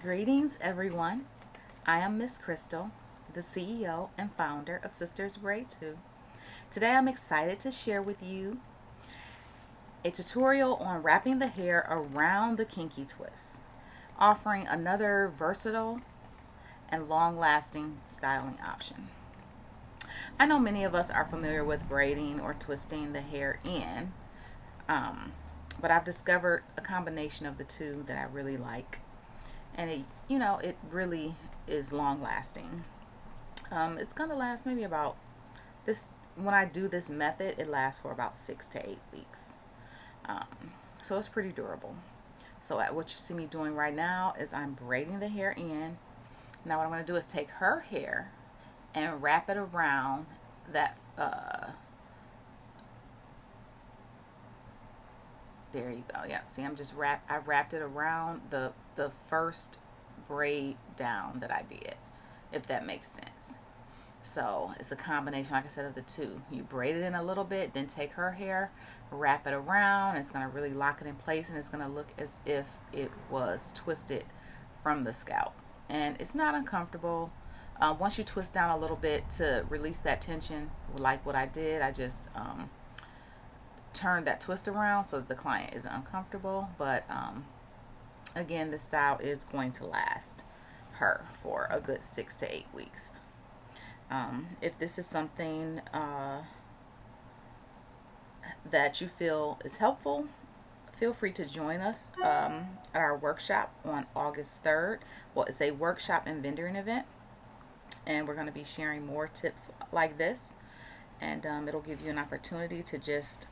Greetings, everyone. I am Miz Crystal, the CEO and founder of Sistah's Braid 2. Today, I'm excited to share with you a tutorial on wrapping the hair around the Kinky Twist, offering another versatile and long-lasting styling option. I know many of us are familiar with braiding or twisting the hair in, but I've discovered a combination of the two that I really like, and it really is long lasting. It's gonna last maybe about this. When I do this method, it lasts for about 6 to 8 weeks, um, so it's pretty durable. So what you see me doing right now is I'm braiding the hair in. Now what I'm going to do is take her hair and wrap it around that there you go. Yeah, see, I wrapped it around the first braid down that I did, if that makes sense. So it's a combination, like I said, of the two. You braid it in a little bit, then take her hair, wrap it around. It's going to really lock it in place, and it's going to look as if it was twisted from the scalp. And it's not uncomfortable. Once you twist down a little bit to release that tension, like what I did, I just turn that twist around so that the client is uncomfortable. But again, the style is going to last her for a good 6 to 8 weeks. If this is something that you feel is helpful, feel free to join us at our workshop on August 3rd. Well, it's a workshop and vendoring event, and we're going to be sharing more tips like this, and it'll give you an opportunity to just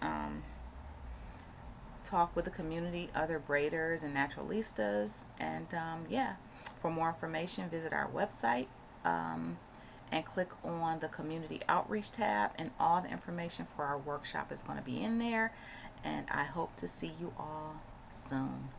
talk with the community, other braiders and naturalistas. And yeah, for more information, visit our website and click on the community outreach tab, and all the information for our workshop is going to be in there. And I hope to see you all soon.